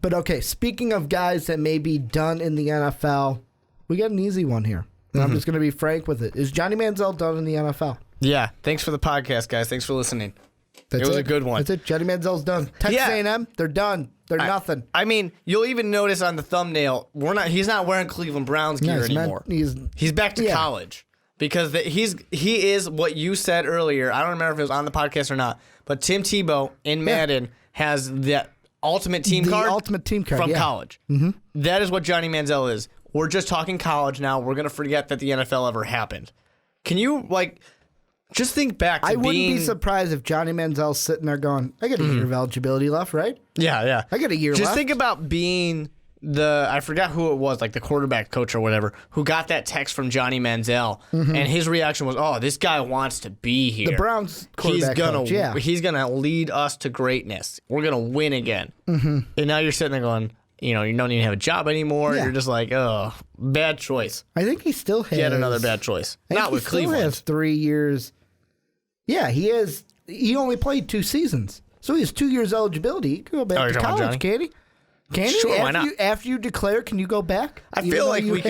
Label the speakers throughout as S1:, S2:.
S1: But okay, speaking of guys that may be done in the NFL, we got an easy one here. And I'm just going to be frank with it. Is Johnny Manziel done in the NFL?
S2: Yeah. Thanks for the podcast, guys. Thanks for listening. It was a good one.
S1: That's it. Johnny Manziel's done. Texas A&M, they're done. They're nothing.
S2: I mean, you'll even notice on the thumbnail, he's not wearing Cleveland Browns gear anymore. He's back to college because he is what you said earlier. I don't remember if it was on the podcast or not, but Tim Tebow in Madden has that ultimate team card from college. Mm-hmm. That is what Johnny Manziel is. We're just talking college now. We're going to forget that the NFL ever happened. Can you, just think back to
S1: I wouldn't be surprised if Johnny Manziel's sitting there going, I got a year of eligibility left, right?
S2: Yeah.
S1: I got a year left.
S2: Just think about being I forgot who it was, like the quarterback coach or whatever, who got that text from Johnny Manziel, and his reaction was, oh, this guy wants to be here.
S1: The Browns quarterback coach,
S2: He's going to lead us to greatness. We're going to win again. Mm-hmm. And now you're sitting there going, you don't even have a job anymore. Yeah. You're just like, oh, bad choice.
S1: I think he still has.
S2: Yet another bad choice. Not with Cleveland. He still has 3 years. Yeah, he has. He only played 2 seasons. So he has 2 years eligibility. He can go back to college, can't he? Can he? Sure, why not?
S1: After you declare, can you go back?
S2: I feel like we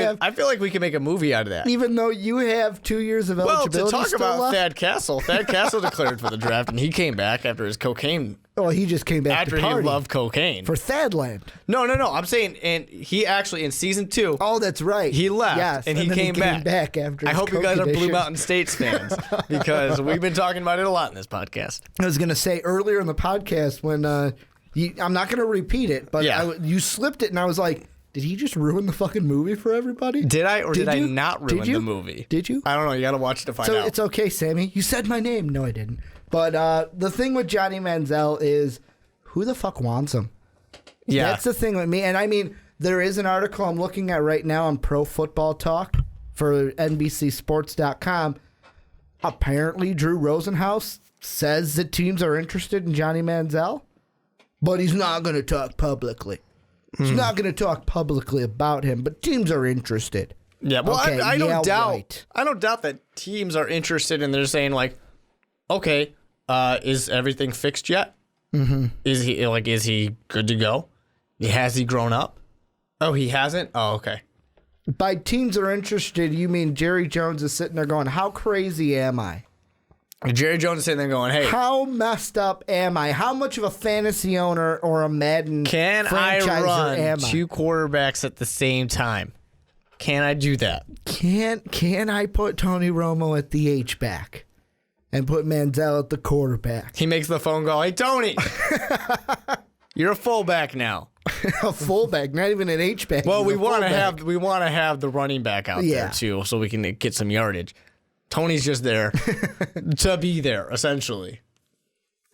S2: can make a movie out of that.
S1: Even though you have 2 years of eligibility.
S2: Well, to talk about Thad Castle declared for the draft, and he came back after his cocaine.
S1: Well, he just came back
S2: after he loved cocaine
S1: for Thadland.
S2: No. I'm saying, and he actually in season 2.
S1: Oh, that's right.
S2: He left,
S1: yes,
S2: and he came back
S1: after.
S2: I hope you guys are Blue Mountain States fans because we've been talking about it a lot in this podcast.
S1: I was going to say earlier in the podcast when I'm not going to repeat it, but you slipped it, and I was like, did he just ruin the fucking movie for everybody?
S2: Did I, or did I not ruin the movie?
S1: Did you?
S2: I don't know. You got to watch it to find out.
S1: So it's okay, Sammy. You said my name. No, I didn't. But the thing with Johnny Manziel is, who the fuck wants him?
S2: Yeah.
S1: That's the thing with me. And I mean, there is an article I'm looking at right now on Pro Football Talk for NBCSports.com. Apparently, Drew Rosenhaus says that teams are interested in Johnny Manziel, but he's not going to talk publicly. He's not going to talk publicly about him, but teams are interested.
S2: Yeah, well, okay, I don't doubt. Right. I don't doubt that teams are interested, and they're saying like, okay, is everything fixed yet? Mm-hmm. Is he good to go? Has he grown up? Oh, he hasn't? Oh, okay.
S1: By teams are interested, you mean Jerry Jones is sitting there going, how crazy am I?
S2: Jerry Jones is sitting there going, hey.
S1: How messed up am I? How much of a fantasy owner or a Madden franchiser am I?
S2: 2 quarterbacks at the same time? Can I do that?
S1: Can I put Tony Romo at the H-back and put Manziel at the quarterback?
S2: He makes the phone call. Hey, Tony, you're a fullback now.
S1: A fullback, not even an H-back.
S2: Well, we want to have the running back out there too, so we can get some yardage. Tony's just there to be there, essentially.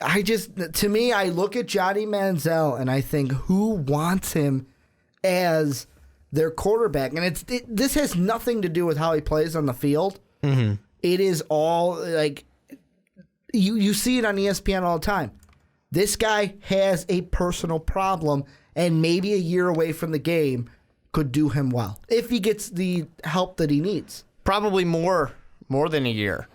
S1: To me, I look at Johnny Manziel and I think, who wants him as their quarterback? And this has nothing to do with how he plays on the field. Mm-hmm. It is all like you see it on ESPN all the time. This guy has a personal problem, and maybe a year away from the game could do him well if he gets the help that he needs.
S2: Probably more than a year.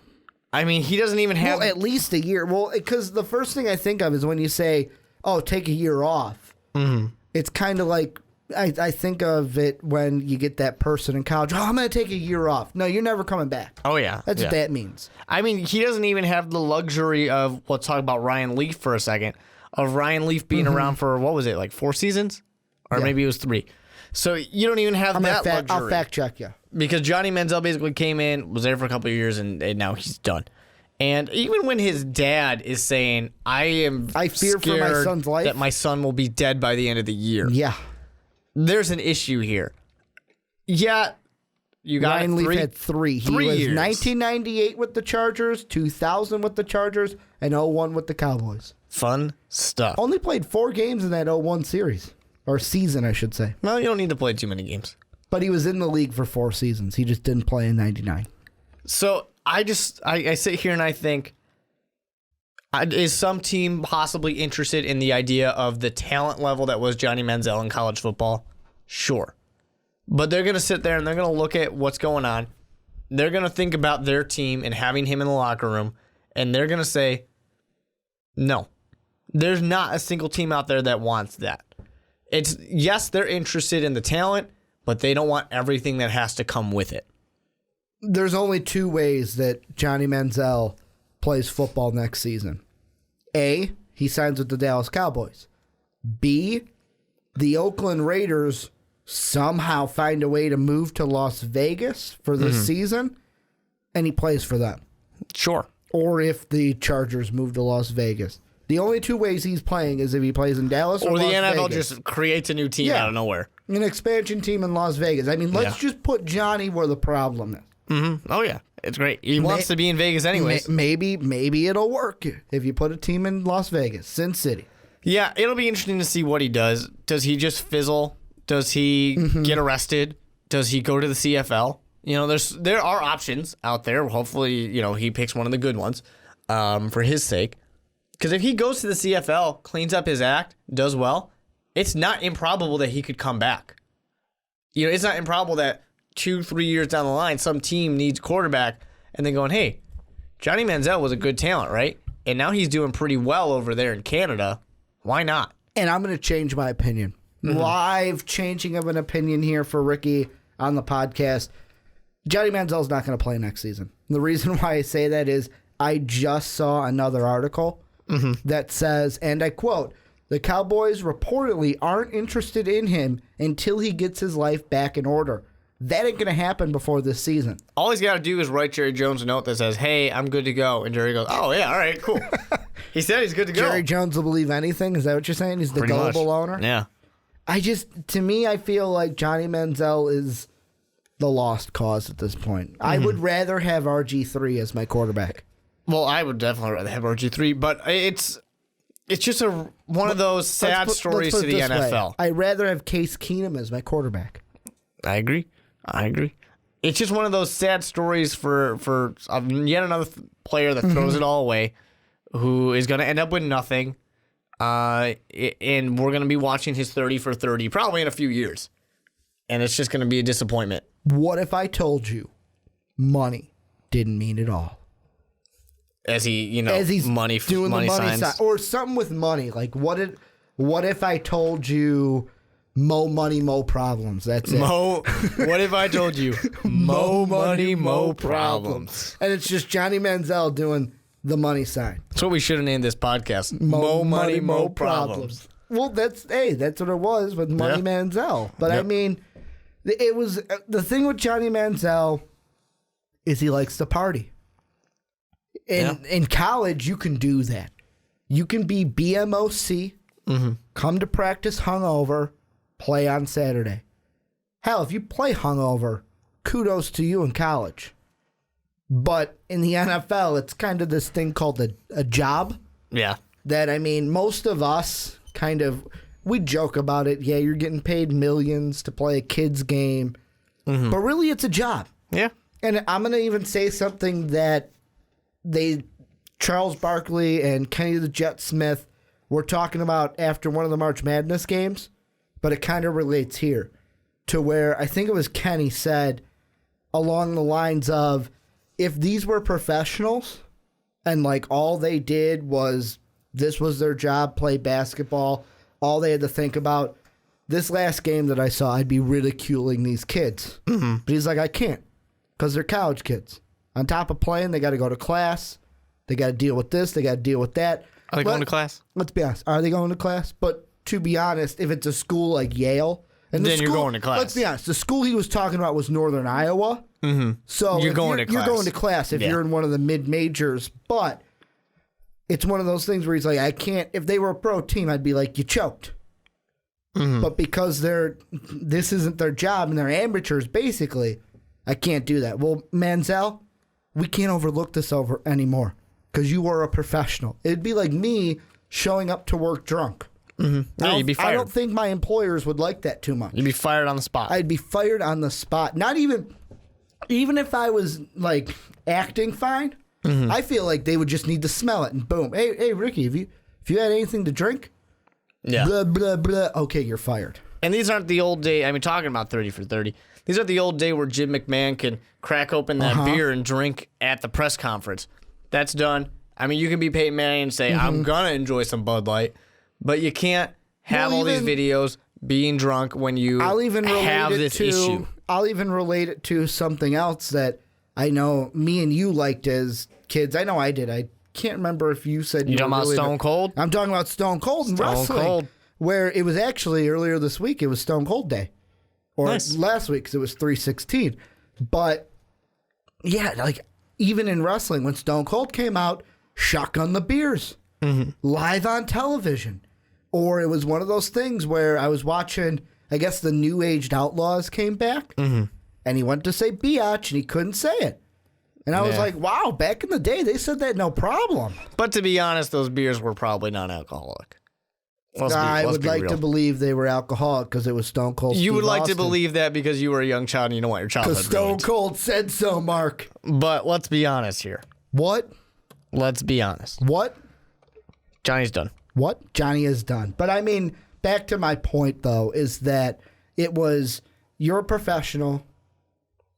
S2: I mean, he doesn't even have...
S1: Well, at least a year. Well, because the first thing I think of is when you say, oh, take a year off. Mm-hmm. It's kind of like, I think of it when you get that person in college, oh, I'm going to take a year off. No, you're never coming back.
S2: Oh, yeah.
S1: That's what that means.
S2: I mean, he doesn't even have the luxury of, let's talk about Ryan Leaf for a second, of Ryan Leaf being around for, what was it, like 4 seasons? Or maybe it was 3. So you don't even have that luxury.
S1: I'll fact check you.
S2: Because Johnny Manziel basically came in, was there for a couple of years, and now he's done. And even when his dad is saying, I fear for my son's life, that my son will be dead by the end of the year.
S1: Yeah.
S2: There's an issue here. Yeah, you got
S1: Ryan Leaf had 3. He was
S2: years.
S1: 1998 with the Chargers, 2000 with the Chargers, and 01 with the Cowboys.
S2: Fun stuff.
S1: Only played 4 games in that 01 series. Or season, I should say.
S2: Well, you don't need to play too many games.
S1: But he was in the league for 4 seasons. He just didn't play in 99.
S2: So I sit here and I think, is some team possibly interested in the idea of the talent level that was Johnny Manziel in college football? Sure. But they're going to sit there and they're going to look at what's going on. They're going to think about their team and having him in the locker room. And they're going to say, no. There's not a single team out there that wants that. Yes, they're interested in the talent, but they don't want everything that has to come with it.
S1: There's only two ways that Johnny Manziel plays football next season. A, he signs with the Dallas Cowboys. B, the Oakland Raiders somehow find a way to move to Las Vegas for this season, and he plays for them.
S2: Sure.
S1: Or if the Chargers move to Las Vegas. The only two ways he's playing is if he plays in Dallas or
S2: the
S1: Las
S2: NFL
S1: Vegas.
S2: just creates a new team out of nowhere.
S1: An expansion team in Las Vegas. I mean, let's just put Johnny where the problem is.
S2: Mm-hmm. Oh, yeah. It's great. He wants to be in Vegas anyways.
S1: Maybe it'll work if you put a team in Las Vegas, Sin City.
S2: Yeah, it'll be interesting to see what he does. Does he just fizzle? Does he get arrested? Does he go to the CFL? You know, there are options out there. Hopefully, you know, he picks one of the good ones for his sake. Because if he goes to the CFL, cleans up his act, does well, it's not improbable that he could come back. You know, it's not improbable that 2-3 years down the line, some team needs quarterback, and then going, hey, Johnny Manziel was a good talent, right? And now he's doing pretty well over there in Canada. Why not?
S1: And I'm going to change my opinion. Live changing of an opinion here for Ricky on the podcast. Johnny Manziel's not going to play next season. The reason why I say that is I just saw another article that says, and I quote, the Cowboys reportedly aren't interested in him until he gets his life back in order. That ain't going to happen before this season.
S2: All he's got to do is write Jerry Jones a note that says, hey, I'm good to go. And Jerry goes, oh, yeah, all right, cool. He said he's good to go.
S1: Jerry Jones will believe anything? Is that what you're saying? He's the
S2: Pretty
S1: gullible
S2: much.
S1: owner?
S2: Yeah.
S1: To me, I feel like Johnny Manziel is the lost cause at this point. I would rather have RG3 as my quarterback.
S2: Well, I would definitely rather have RG3, but it's just one of those sad stories to the NFL.
S1: I'd rather have Case Keenum as my quarterback.
S2: I agree. It's just one of those sad stories for yet another player that throws it all away, who is going to end up with nothing, and we're going to be watching his 30 for 30 probably in a few years, and it's just going to be a disappointment.
S1: What if I told you money didn't mean it all?
S2: As he's
S1: doing the money signs. Or something with money. Like, what if I told you mo money, mo problems? That's it.
S2: What if I told you mo money, mo problems?
S1: And it's just Johnny Manziel doing the money sign.
S2: That's what we should have named this podcast. Mo money, mo problems.
S1: Well, that's what it was with Money Manziel. But I mean, it was the thing with Johnny Manziel is he likes to party. In college, you can do that. You can be BMOC, come to practice hungover, play on Saturday. Hell, if you play hungover, kudos to you in college. But in the NFL, it's kind of this thing called a job.
S2: Yeah.
S1: That, I mean, most of us we joke about it. Yeah, you're getting paid millions to play a kid's game. But really, it's a job.
S2: Yeah.
S1: And I'm going to even say something that Charles Barkley and Kenny the Jet Smith were talking about after one of the March Madness games, but it kind of relates here to where I think it was Kenny said along the lines of, if these were professionals and like all they did was this was their job, play basketball, all they had to think about, this last game that I saw, I'd be ridiculing these kids. But he's like, I can't, because they're college kids. On top of playing, they got to go to class. They got to deal with this. They got to deal with that.
S2: Are they going to class?
S1: Let's be honest. Are they going to class? But to be honest, if it's a school like Yale, and
S2: then you're going to class.
S1: Let's be honest. The school he was talking about was Northern Iowa. So
S2: you're going to class.
S1: You're going to class if you're in one of the mid-majors. But it's one of those things where he's like, I can't. If they were a pro team, I'd be like, you choked. But because this isn't their job and they're amateurs, basically, I can't do that. Well, Manziel, we can't overlook this anymore because you are a professional. It'd be like me showing up to work drunk.
S2: Yeah, you'd be fired.
S1: I don't think my employers would like that too much.
S2: You'd be fired on the spot.
S1: I'd be fired on the spot. Not even if I was like acting fine. I feel like they would just need to smell it and boom. Hey, Ricky, if you had anything to drink, blah blah blah. Okay, you're fired.
S2: And these aren't the old day. I mean, talking about 30 for 30. These are the old day where Jim McMahon can crack open that beer and drink at the press conference. That's done. I mean, you can be Peyton Manning and say, I'm going to enjoy some Bud Light, but you can't have all these videos, being drunk when you have this issue.
S1: I'll even relate it to something else that I know me and you liked as kids. I know I did. I can't remember if you said
S2: you talking about Stone Cold?
S1: I'm talking about Stone Cold and wrestling. Cold. Where it was actually earlier this week, it was Stone Cold Day. Or last week, because it was 3/16. But, yeah, like, even in wrestling, when Stone Cold came out, shotgun the beers. Live on television. Or it was one of those things where I was watching, I guess the New Aged Outlaws came back. And he went to say biatch, and he couldn't say it. And I was like, wow, back in the day, they said that no problem.
S2: But to be honest, those beers were probably non-alcoholic.
S1: I would like to believe they were alcoholic because it was Stone Cold.
S2: You would like to believe that because you were a young child and you don't want your childhood
S1: ruined. Because Stone Cold said so, Mark.
S2: But let's be honest here.
S1: What?
S2: Let's be honest.
S1: What?
S2: Johnny's done.
S1: What? Johnny is done. But I mean, back to my point, though, is that it was, you're a professional.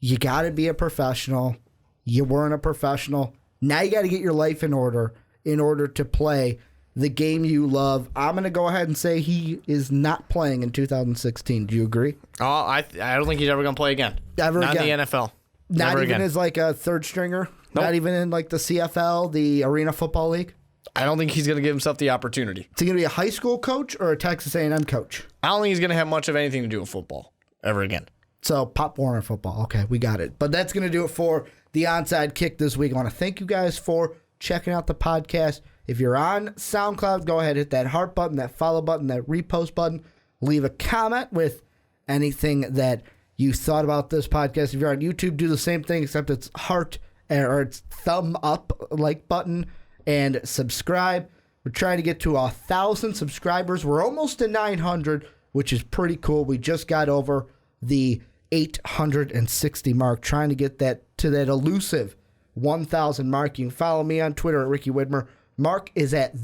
S1: You got to be a professional. You weren't a professional. Now you got to get your life in order to play the game you love. I'm going to go ahead and say he is not playing in 2016. Do you agree?
S2: Oh, I don't think he's ever going to play again.
S1: Not
S2: in the NFL.
S1: Not even again. As like a third stringer? Nope. Not even in like the CFL, the Arena Football League?
S2: I don't think he's going to give himself the opportunity.
S1: Is he going to be a high school coach or a Texas A&M coach?
S2: I don't think he's going to have much of anything to do with football ever again.
S1: So, Pop Warner football. Okay, we got it. But that's going to do it for the Onside Kick this week. I want to thank you guys for checking out the podcast. If you're on SoundCloud, go ahead, hit that heart button, that follow button, that repost button. Leave a comment with anything that you thought about this podcast. If you're on YouTube, do the same thing, except it's heart or it's thumb up like button and subscribe. We're trying to get to 1,000 subscribers. We're almost to 900, which is pretty cool. We just got over the 860 mark, trying to get that to that elusive 1,000 mark. You can follow me on Twitter at Ricky Widmer. Mark is at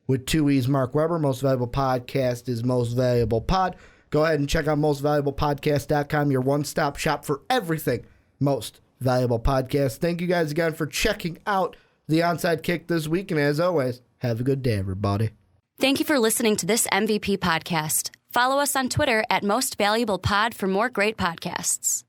S1: with 2 E's, Mark Weber. Most Valuable Podcast is Most Valuable Pod. Go ahead and check out mostvaluablepodcast.com, your one-stop shop for everything Most Valuable Podcast. Thank you guys again for checking out the Onside Kick this week, and as always, have a good day, everybody.
S3: Thank you for listening to this MVP podcast. Follow us on Twitter at Most Valuable Pod for more great podcasts.